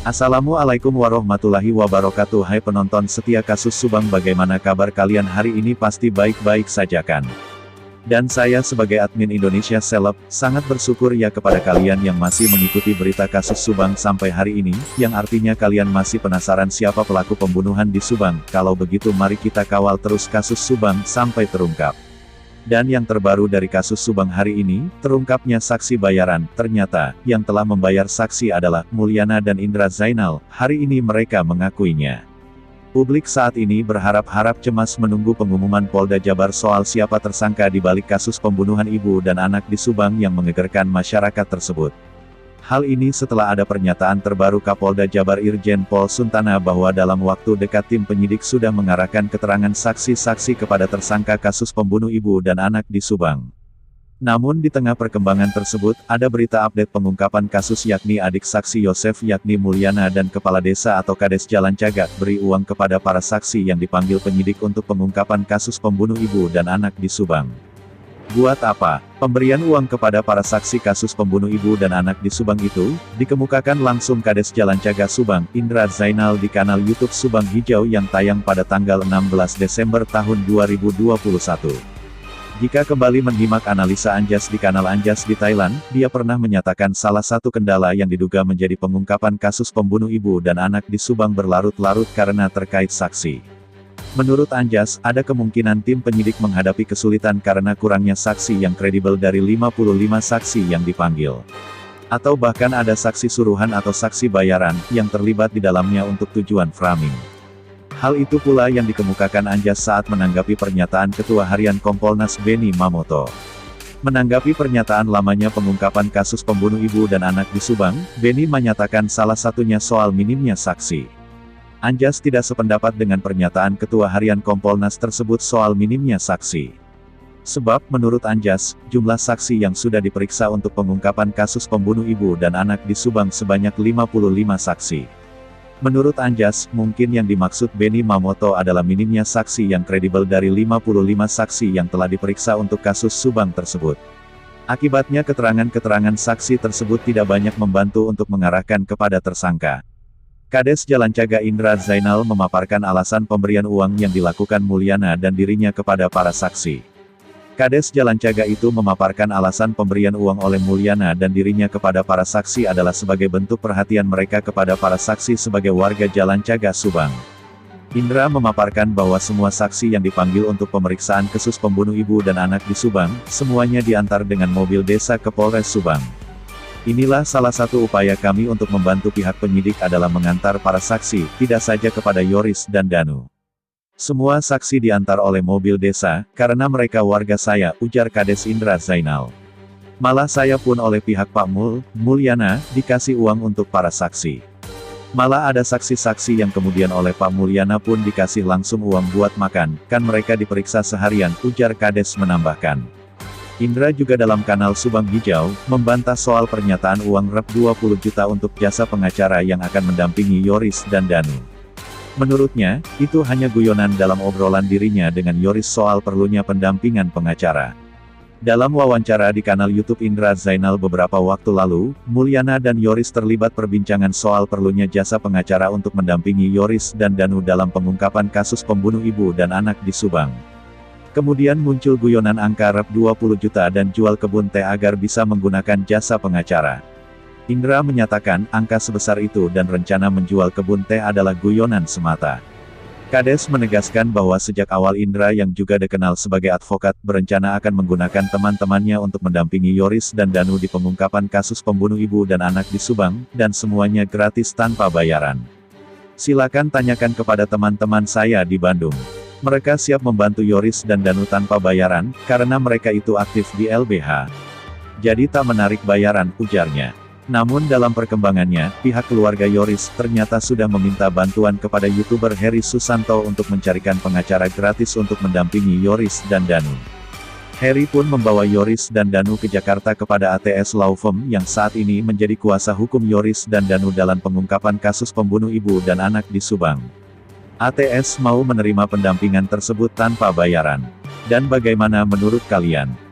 Assalamualaikum warahmatullahi wabarakatuh. Hai penonton setia kasus Subang, bagaimana kabar kalian hari ini? Pasti baik-baik saja kan? Dan saya sebagai admin Indonesia Celeb, sangat bersyukur ya kepada kalian yang masih mengikuti berita kasus Subang sampai hari ini, yang artinya kalian masih penasaran siapa pelaku pembunuhan di Subang. Kalau begitu mari kita kawal terus kasus Subang sampai terungkap. Dan yang terbaru dari kasus Subang hari ini, terungkapnya saksi bayaran. Ternyata, yang telah membayar saksi adalah Mulyana dan Indra Zainal. Hari ini mereka mengakuinya. Publik saat ini berharap-harap cemas menunggu pengumuman Polda Jabar soal siapa tersangka di balik kasus pembunuhan ibu dan anak di Subang yang menggegerkan masyarakat tersebut. Hal ini setelah ada pernyataan terbaru Kapolda Jabar Irjen Pol Suntana bahwa dalam waktu dekat tim penyidik sudah mengarahkan keterangan saksi-saksi kepada tersangka kasus pembunuh ibu dan anak di Subang. Namun di tengah perkembangan tersebut, ada berita update pengungkapan kasus yakni adik saksi Yosef yakni Mulyana dan Kepala Desa atau Kades Jalan Cagak beri uang kepada para saksi yang dipanggil penyidik untuk pengungkapan kasus pembunuh ibu dan anak di Subang. Buat apa? Pemberian uang kepada para saksi kasus pembunuh ibu dan anak di Subang itu, dikemukakan langsung Kades Jalan Cagak Subang, Indra Zainal di kanal YouTube Subang Hijau yang tayang pada tanggal 16 Desember tahun 2021. Jika kembali menyimak analisa Anjas di kanal Anjas di Thailand, dia pernah menyatakan salah satu kendala yang diduga menjadi pengungkapan kasus pembunuh ibu dan anak di Subang berlarut-larut karena terkait saksi. Menurut Anjas, ada kemungkinan tim penyidik menghadapi kesulitan karena kurangnya saksi yang kredibel dari 55 saksi yang dipanggil. Atau bahkan ada saksi suruhan atau saksi bayaran, yang terlibat di dalamnya untuk tujuan framing. Hal itu pula yang dikemukakan Anjas saat menanggapi pernyataan Ketua Harian Kompolnas Benny Mamoto. Menanggapi pernyataan lamanya pengungkapan kasus pembunuh ibu dan anak di Subang, Benny menyatakan salah satunya soal minimnya saksi. Anjas tidak sependapat dengan pernyataan Ketua Harian Kompolnas tersebut soal minimnya saksi. Sebab, menurut Anjas, jumlah saksi yang sudah diperiksa untuk pengungkapan kasus pembunuh ibu dan anak di Subang sebanyak 55 saksi. Menurut Anjas, mungkin yang dimaksud Benny Mamoto adalah minimnya saksi yang kredibel dari 55 saksi yang telah diperiksa untuk kasus Subang tersebut. Akibatnya keterangan-keterangan saksi tersebut tidak banyak membantu untuk mengarahkan kepada tersangka. Kades Jalan Cagak Indra Zainal memaparkan alasan pemberian uang yang dilakukan Mulyana dan dirinya kepada para saksi. Kades Jalan Cagak itu memaparkan alasan pemberian uang oleh Mulyana dan dirinya kepada para saksi adalah sebagai bentuk perhatian mereka kepada para saksi sebagai warga Jalan Cagak Subang. Indra memaparkan bahwa semua saksi yang dipanggil untuk pemeriksaan kasus pembunuh ibu dan anak di Subang, semuanya diantar dengan mobil desa ke Polres Subang. Inilah salah satu upaya kami untuk membantu pihak penyidik adalah mengantar para saksi, tidak saja kepada Yoris dan Danu. Semua saksi diantar oleh mobil desa, karena mereka warga saya, ujar Kades Indra Zainal. Malah saya pun oleh pihak Pak Mulyana, dikasih uang untuk para saksi. Malah ada saksi-saksi yang kemudian oleh Pak Mulyana pun dikasih langsung uang buat makan, kan mereka diperiksa seharian, ujar Kades menambahkan. Indra juga dalam kanal Subang Hijau, membantah soal pernyataan uang rep 20 juta untuk jasa pengacara yang akan mendampingi Yoris dan Danu. Menurutnya, itu hanya guyonan dalam obrolan dirinya dengan Yoris soal perlunya pendampingan pengacara. Dalam wawancara di kanal YouTube Indra Zainal beberapa waktu lalu, Mulyana dan Yoris terlibat perbincangan soal perlunya jasa pengacara untuk mendampingi Yoris dan Danu dalam pengungkapan kasus pembunuh ibu dan anak di Subang. Kemudian muncul guyonan angka rep 20 juta dan jual kebun teh agar bisa menggunakan jasa pengacara. Indra menyatakan angka sebesar itu dan rencana menjual kebun teh adalah guyonan semata. Kades menegaskan bahwa sejak awal Indra yang juga dikenal sebagai advokat, berencana akan menggunakan teman-temannya untuk mendampingi Yoris dan Danu di pengungkapan kasus pembunuh ibu dan anak di Subang, dan semuanya gratis tanpa bayaran. Silakan tanyakan kepada teman-teman saya di Bandung. Mereka siap membantu Yoris dan Danu tanpa bayaran, karena mereka itu aktif di LBH. Jadi tak menarik bayaran, ujarnya. Namun dalam perkembangannya, pihak keluarga Yoris ternyata sudah meminta bantuan kepada YouTuber Heri Susanto untuk mencarikan pengacara gratis untuk mendampingi Yoris dan Danu. Heri pun membawa Yoris dan Danu ke Jakarta kepada ATS Law Firm yang saat ini menjadi kuasa hukum Yoris dan Danu dalam pengungkapan kasus pembunuh ibu dan anak di Subang. ATS mau menerima pendampingan tersebut tanpa bayaran. Dan bagaimana menurut kalian?